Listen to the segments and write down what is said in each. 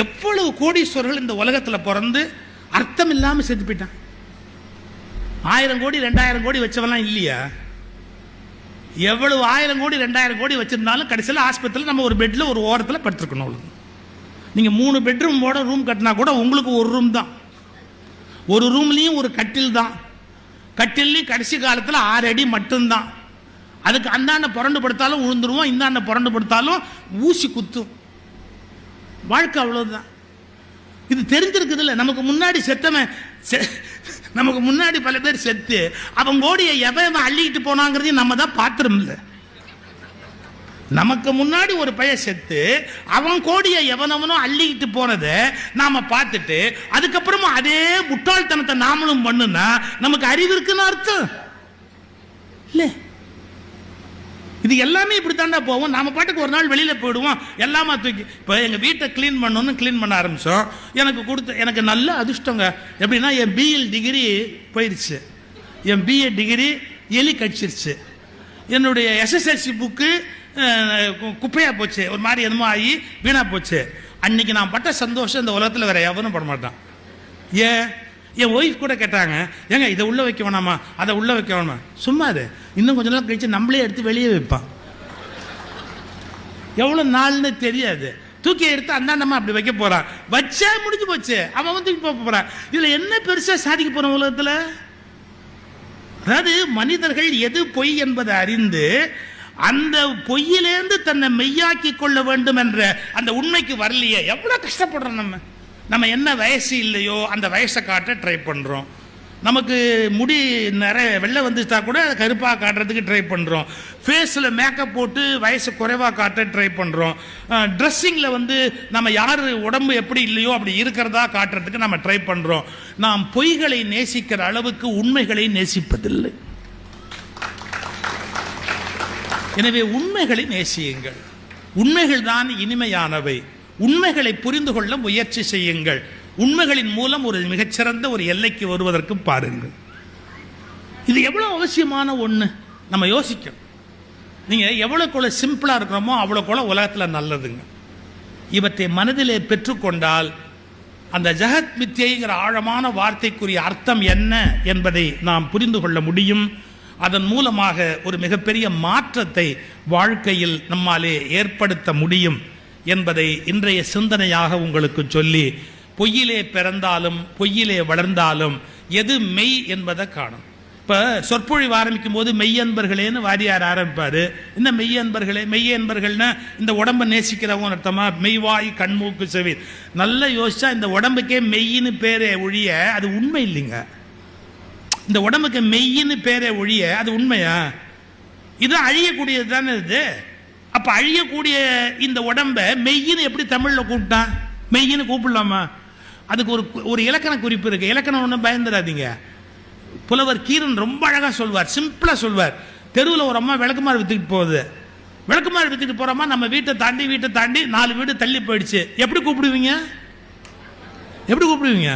எவ்வளவு கோடீஸ்வரர்கள் இந்த உலகத்துல பிறந்து அர்த்தம் இல்லாம செத்து போயிட்டான். 1000 கோடி 2000 கோடி வச்சவெல்லாம் இல்லையா? எவ்வளவு 1000 கோடி 2000 கோடி வச்சிருந்தாலும் கடைசியில் ஆஸ்பத்திரியில் நம்ம ஒரு பெட்ல ஒரு ஓரத்தில் படுத்துருக்கணும். நீங்க 3 பெட்ரூமோட ரூம் கட்டினா கூட உங்களுக்கு ஒரு ரூம் தான். ஒரு ரூம்லயும் ஒரு கட்டில் தான். கட்டிலையும் கடைசி காலத்தில் 6 அடி மட்டும்தான். அதுக்கு அந்தாண்ட புரண்டு படுத்தாலும் விழுந்துருவோம், இந்தாண்ட புரண்டு படுத்தாலும் ஊசி குத்தும். வாழ்க்கை அவ்வளவுதான். இது தெரிஞ்சிருக்குது இல்லை? நமக்கு முன்னாடி செத்தவன், நமக்கு முன்னாடி பல பேர் செத்து அவன் கோடியை எவன் அள்ளிக்கிட்டு போனாங்கிறதையும் நம்ம தான் பாத்திரம் இல்லை. நமக்கு முன்னாடி ஒரு பையன் செத்து அவன் கோடியை எவனவனோ அள்ளிக்கிட்டு போனதை நாம பார்த்துட்டு அதுக்கப்புறமா அதே முட்டாள்தனத்தை நாமளும் பண்ணுனா நமக்கு அறிவு இருக்குன்னு அர்த்தம் இல்லை. இது எல்லாமே இப்படி தாண்டா போவோம். நாம பாட்டுக்கு ஒரு நாள் வெளியில போயிடுவோம், எல்லாமே தூக்கி. இப்போ எங்க வீட்டை கிளீன் பண்ணணும்னு கிளீன் பண்ண ஆரம்பிச்சோம். எனக்கு நல்ல அதிர்ஷ்டங்க. எப்படின்னா என் பிஎல் டிகிரி போயிடுச்சு, என் பிஏ டிகிரி எலி கடிச்சிருச்சு, என்னுடைய எஸ்எஸ்எல்சி புக்கு குப்பையா போச்சு, ஒரு மாதிரி என்னமோ ஆகி வீணா போச்சு. அன்னைக்கு நான் பட்ட சந்தோஷம் இந்த உலகத்தில் வேற எவனும் பட மாட்டான். ஏன்? என் ஒய்ஃப் கூட கேட்டாங்க, ஏங்க இதை உள்ள வைக்க வேணாமா, அதை உள்ள வைக்க வேணாமா? சும்மா அது இன்னும் கொஞ்ச நாள் கழிச்சு நம்மளே எடுத்து வெளியே வைப்பான். எவ்வளவு நாள்னு தெரியாது. தூக்கி எடுத்து அந்தாண்டமா அப்படி வைக்க போறான். வச்சா முடிஞ்சு போச்சு, அவன் வந்து போறான். இதுல என்ன பெருசா சாதிக்க போற உலகத்துல? அதாவது மனிதர்கள் எது பொய் என்பதை அறிந்து அந்த பொய்யிலேருந்து தன்னை மெய்யாக்கி கொள்ள வேண்டும் என்ற அந்த உண்மைக்கு வரலையே. எவ்வளவு கஷ்டப்படுறோம். நம்ம என்ன வயசு இல்லையோ அந்த வயசை காட்ட ட்ரை பண்ணுறோம். நமக்கு முடி நிறைய வெள்ளை வந்துட்டா கூட கருப்பாக காட்டுறதுக்கு ட்ரை பண்ணுறோம். ஃபேஸில் மேக்கப் போட்டு வயசு குறைவாக காட்ட ட்ரை பண்ணுறோம். ட்ரெஸ்ஸிங்கில் வந்து நம்ம யார் உடம்பு எப்படி இல்லையோ அப்படி இருக்கிறதா காட்டுறதுக்கு நம்ம ட்ரை பண்ணுறோம். நாம் பொய்களை நேசிக்கிற அளவுக்கு உண்மைகளை நேசிப்பதில்லை. எனவே உண்மைகளை நேசியுங்கள். உண்மைகள் தான் இனிமையானவை. உண்மைகளை புரிந்து கொள்ள முயற்சி செய்யுங்கள். உண்மைகளின் மூலம் ஒரு மிகச்சிறந்த ஒரு எல்லைக்கு வருவதற்கு பாருங்கள். இது எவ்வளவு அவசியமான ஒன்று நம்ம யோசிக்கணும். நீங்க எவ்வளவுக்குள்ள சிம்பிளா இருக்கிறோமோ அவ்வளவுக்குள்ள உலகத்துல நல்லதுங்க. இவற்றை மனதிலே பெற்றுக்கொண்டால் அந்த ஜெகத் மித்யைங்கிற ஆழமான வார்த்தைக்குரிய அர்த்தம் என்ன என்பதை நாம் புரிந்து கொள்ள முடியும். அதன் மூலமாக ஒரு மிகப்பெரிய மாற்றத்தை வாழ்க்கையில் நம்மாலே ஏற்படுத்த முடியும் என்பதை இன்றைய சிந்தனையாக உங்களுக்கு சொல்லி, பொய்யிலே பிறந்தாலும் பொய்யிலே வளர்ந்தாலும் எது மெய் என்பதை காணும். இப்போ சொற்பொழிவு ஆரம்பிக்கும் போது மெய்யன்பர்களேன்னு வாரியார் ஆரம்பிப்பாரு. இந்த மெய்யன்பர்களே, மெய்யன்பர்கள்னா இந்த உடம்பை நேசிக்கிறவங்க அர்த்தமா? மெய்வாய் கண்மூக்கு செவி. நல்லா யோசிச்சா இந்த உடம்புக்கே மெய்யின்னு பேரே ஒழிய அது உண்மை இல்லைங்க. இந்த உடம்புக்கு மெய்யின்னு பேரே ஒழிய அது உண்மையா? இது அழியக்கூடியது தானே இது. அப்ப அழியக்கூடிய இந்த உடம்ப மெய்யின்னு எப்படி தமிழ்ல கூப்பிட்டான்? மெய்யின்னு கூப்பிடலாமா? அதுக்கு ஒரு இலக்கண குறிப்பு இருக்கு. இலக்கணம் ஒன்றும் பயந்துடாதீங்க. புலவர் கீரன் ரொம்ப அழகா சொல்வார், சிம்பிளா சொல்வார். தெருவில் ஒரு அம்மா விளக்குமாறு வித்துக்கிட்டு போகுது. விளக்குமாறு வித்துக்கிட்டு போறோமா, நம்ம வீட்டை தாண்டி 4 வீடு தள்ளி போயிடுச்சு. எப்படி கூப்பிடுவீங்க? எப்படி கூப்பிடுவீங்க?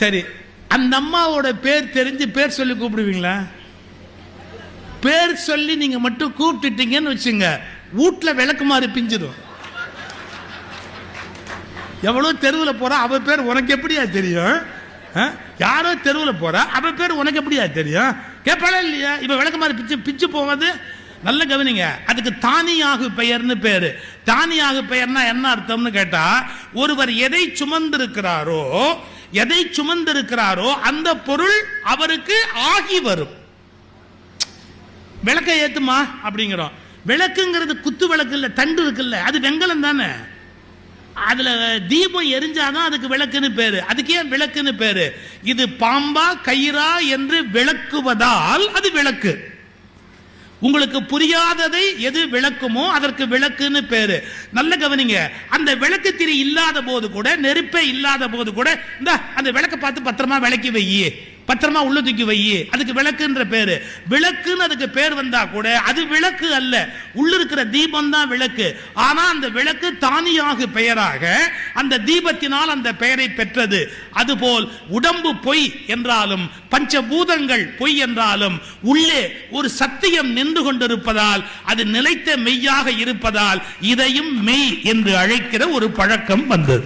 சரி, அந்த அம்மாவோட பேர் தெரிஞ்சு பேர் சொல்லி கூப்பிடுவீங்களா? பேர் சொல்லி நீங்க மட்டும் கூப்பிட்டுட்டீங்கன்னு வச்சுங்க, வீட்டுல விளக்குமாறு பிஞ்சிடும். எவ்வளவு தெருவில் போறா, அவ பேர் உனக்கு எப்படியா தெரியும்? யாரோ தெருவில் போறா, அவ பேர் உனக்கு எப்படியா தெரியும்? கேட்பாளா இல்லையா? இப்ப விளக்குமாறு பிச்சு போவது நல்ல கவனிங்க. அதுக்கு தானியாகு பெயர்னு பேரு. தானியாகு பெயர்னா என்ன அர்த்தம்னு கேட்டா, ஒருவர் எதை சுமந்திருக்கிறாரோ அந்த பொருள் அவருக்கு ஆகி வரும். விளக்கை ஏத்துமா அப்படிங்கிறோம். விளக்குங்கிறது குத்து விளக்கு இல்ல, தண்டு இருக்குல்ல, அது வெங்கலம் தானே. அதுல தீபம் எரிஞ்சாதான் அதுக்கு விளக்குன்னு பேரு. அதுக்கு ஏன் விளக்குன்னு பேரு? இது பாம்பா கயிறா என்று விளக்குவதால் அது விளக்கு. உங்களுக்கு புரியாததை எது விளக்குமோ அதற்கு விளக்குன்னு பேரு. நல்ல கவனிங்க. அந்த விளக்கு திரி இல்லாத போது கூட, நெருப்பே இல்லாத போது கூட, இந்த அந்த விளக்க பார்த்து பத்திரமா விளக்கி வையே பத்திரமா உள்ள தூக்கி வை, அதுக்கு விளக்குன்ற பேரு. விளக்குன்னு அதுக்கு பேர் வந்தா கூட அது விளக்கு அல்ல, உள்ள இருக்கிற தீபம் தான் விளக்கு. ஆனா அந்த விளக்கு தானியாக பெயராக அந்த தீபத்தினால் அந்த பெயரை பெற்றது. அதுபோல் உடம்பு பொய் என்றாலும் பஞ்சபூதங்கள் பொய் என்றாலும் உள்ளே ஒரு சத்தியம் நின்று கொண்டிருப்பதால் அது நிலைத்த மெய்யாக இருப்பதால் இதையும் மெய் என்று அழைக்கிற ஒரு பழக்கம் வந்தது.